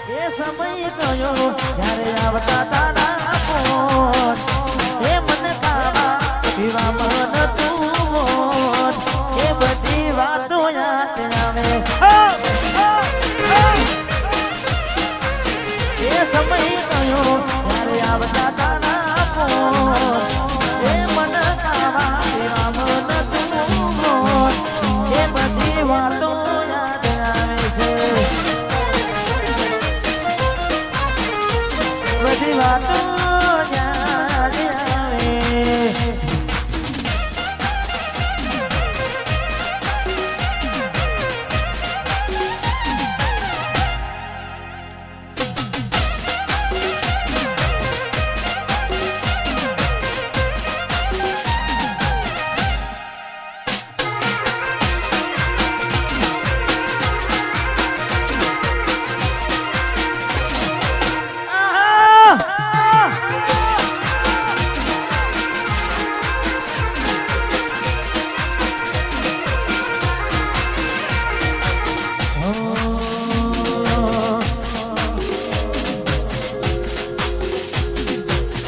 એ સમય ગયો જ્યારે આવતા તારા ફોન એ મને ખાવા પીવા મન તું એ બધી વાતો યાદ આવે એ સમય ગયો જ્યારે આવતા તારા ફોન એ મને ખાવા પીવા મન તું એ બધી વાતો યાદ આવે છે બધી વાતો યાદ આવે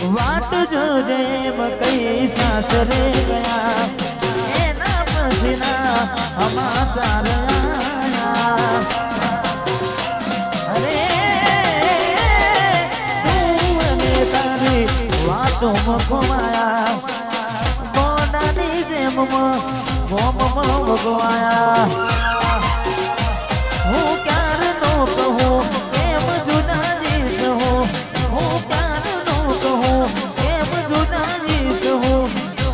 वाट जो जय कई सासरे गया एना पसीना समाचार आया अरे तू ने तारी वाटो मखवाया बोडानी जेम गोम भगवाया હું ક્યારનો કહું કેમ જુદાની કહું હું ક્યારનો કહું કેમ જુદાની કહું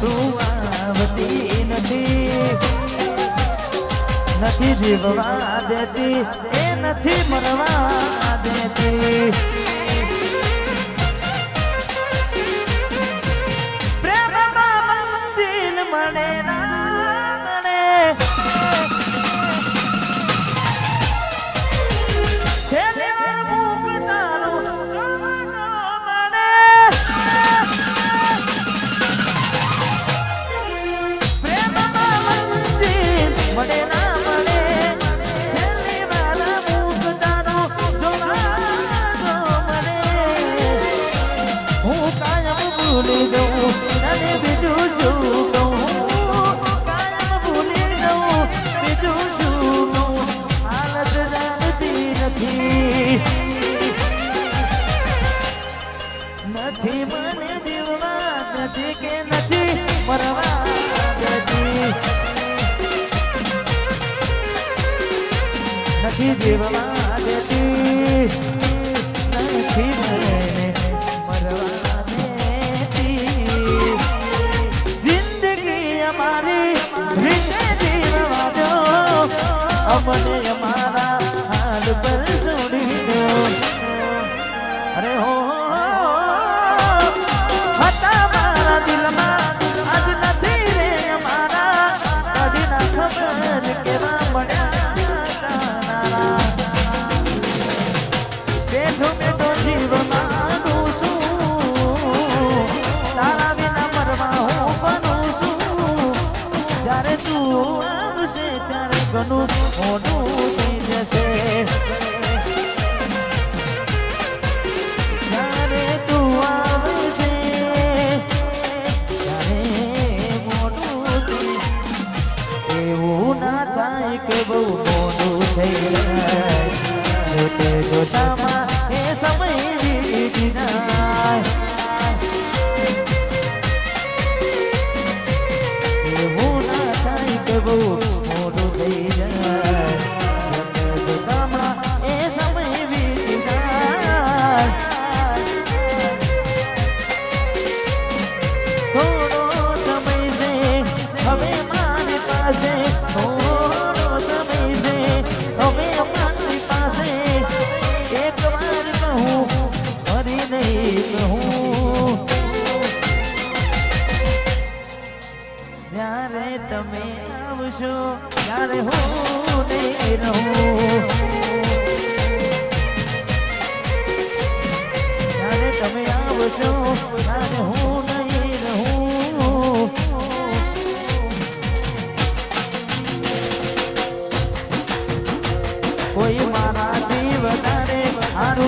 તું આવતી નથી નથી જીવવા દેતી એ નથી મરવા દેતી પ્રેમમાં મંદિર મળે ના મળે ભૂલી જવું અને બીજું શું કહું કાયમ ભૂલી જવું બીજું શું કહું હાલત જાણતી નથી નથી મને જીવવા નથી કે નથી મરવા દેતી નથી જીવવા દેતી નથી મને મરવા અમને અમારા હાલ પર છોડી દો અરે હો હતા મારા દિલમાં આજ નથી રે અમારા કદી ના ખબર કેવા મળ્યા તારા બેઠો બેઠો જીવ માનું છું તારા વિના મરવા હું બનું છું જ્યારે તું આવશે ત્યારે ઘણું મોટું થઈ જશે જ્યારે તું આવશે ત્યારે મોટું થઈ એવું ના થાય કે બહુ મોટું થઈ જાય જોતે જોતામાં એ સમય વીતી જાય એવું ના થાય કે બહુ મોટું થઈ જાય એ સમય વીતી જાય થોડો સમય છે હવે મારી પાસે થોડો સમય છે હવે મારી પાસે એક વાર કહું ફરી નહીં કહું જ્યારે તમે આવશો ત્યારે હું નહીં રહું જ્યારે તમે આવશો ત્યારે હું નહીં રહું કોઈ મારાથી વધારે હારું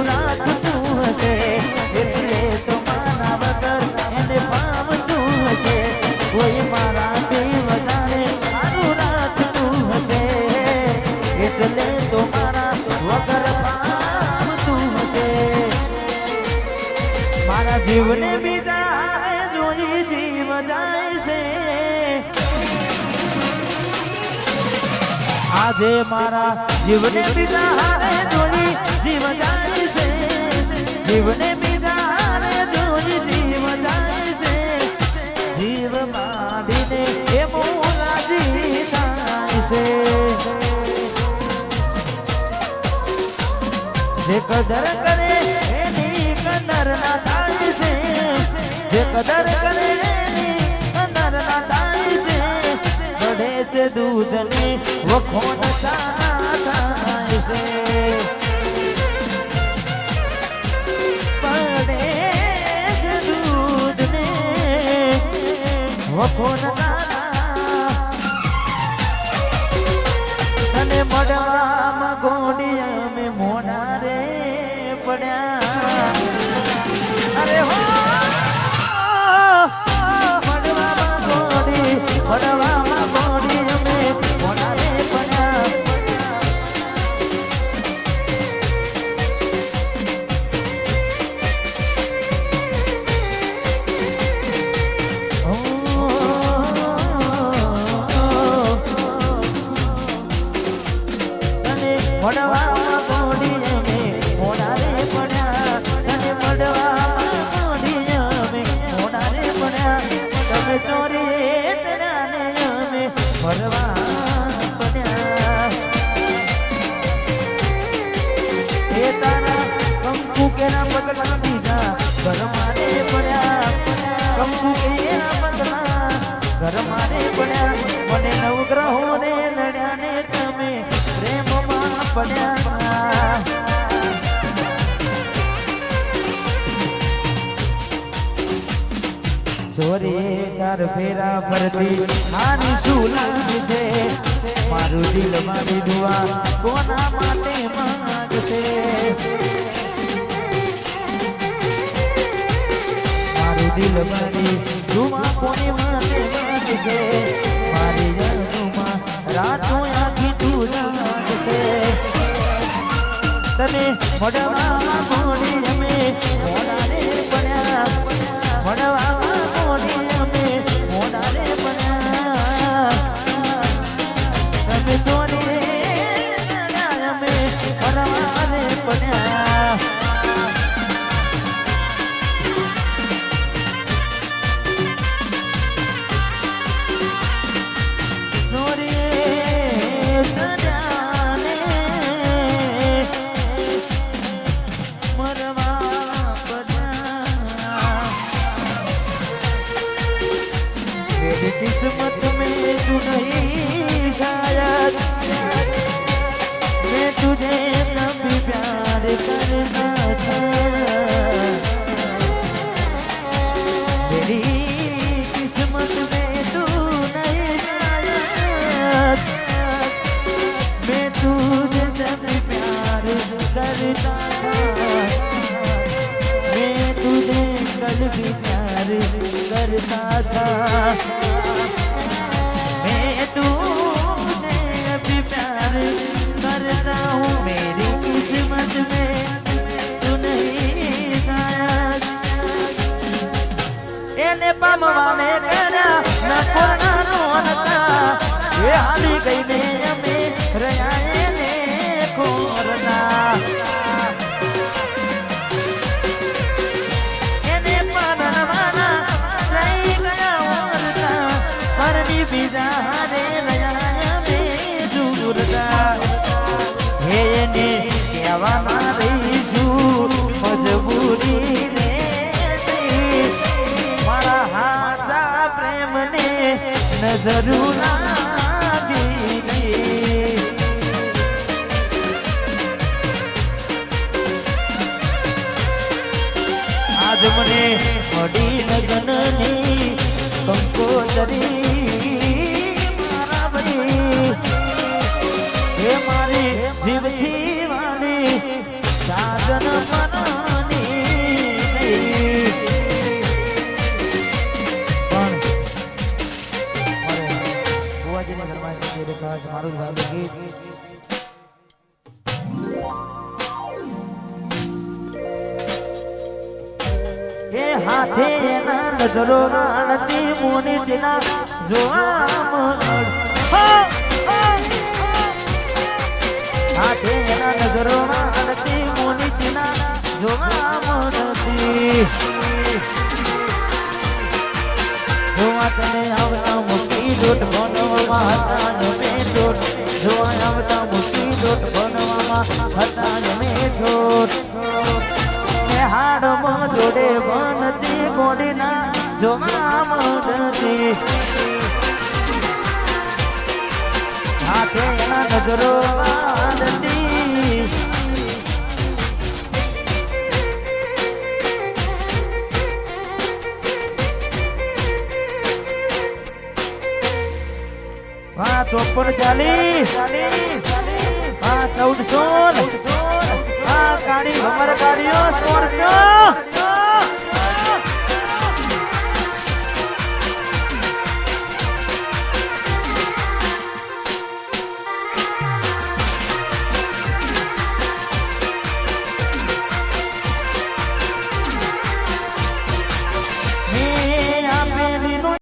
વગર પામતું હશે મારા જીવને બીજા જોઈ જીવ જાય છે આજે મારા જીવને બીજા જોઈ જીવ જાય છે જીવને બીજા જોઈ જીવ જાય છે જીવ માંડીને એ મોલાજી થાય છે જે કદર કરે એની કદર ના થાય છે જે કદર કરે એની કદર ના થાય છે बढ़े से दूध ने वो खोन था इसे बढ़े से दूध ने वो खोन तने मडवा गोडिया में मोना रे पड़ा अरे हो मडवा गोडी मडवा घर मारे पड़ा मने नवग्रहो ने लड्या ने तमे प्रेम में पड़ा छोरी चार फेरा फरती आनी सुलागी छे मारू दिल मारी दुआ कोना माटे मांगशे मारू दिल मारी दुआ कोनी माटे मांगशे मारी जनुमा रातो आखी तू जागशे तने मोडवा मोडी में मोडा रे पड्या मोडवा किस्मत में तू नहीं शायद मैं तुझे तब भी प्यार करना था मेरी किस्मत में तू नहीं शायद मैं तुझे तब भी प्यार करता था मैं तुझे कल भी प्यार करता था मैं तुझे अभी प्यार करता हूँ मेरी किस्मत में तू नहीं शायद एने पामवा में करा न कोना नोनता ये हाली गई ने अमे रया एने कोरना बिजारे नया में दूरदा हे ने केवा रहीशु मजबूरी ने मारा हाचा प्रेम ने नजर लागी आज मने मडी लगननी कंकोतरी हे मारी जीवथी वाली साजन मनानी पण बुआजी ने घरमां मारू गीत હાથે એના નજરો રાણતી મોની તેના જોવા હાથે એના નજરો રાણતી મોની તેના જોવા મળતી જોવા તને આવતા મુકી દોટ બનવામાં હતા ને મેં દોટ જોવા આવતા મુકી દોટ બનવામાં હતા ને મેં દોટ હાડમાં જોડે બનતી ગોડીના જોવા મળતી હાથે એના નજરો વાળતી हाँ 54 हाँ 1400 हाँ गाड़ी हमारे गाड़ियों 100 रुपया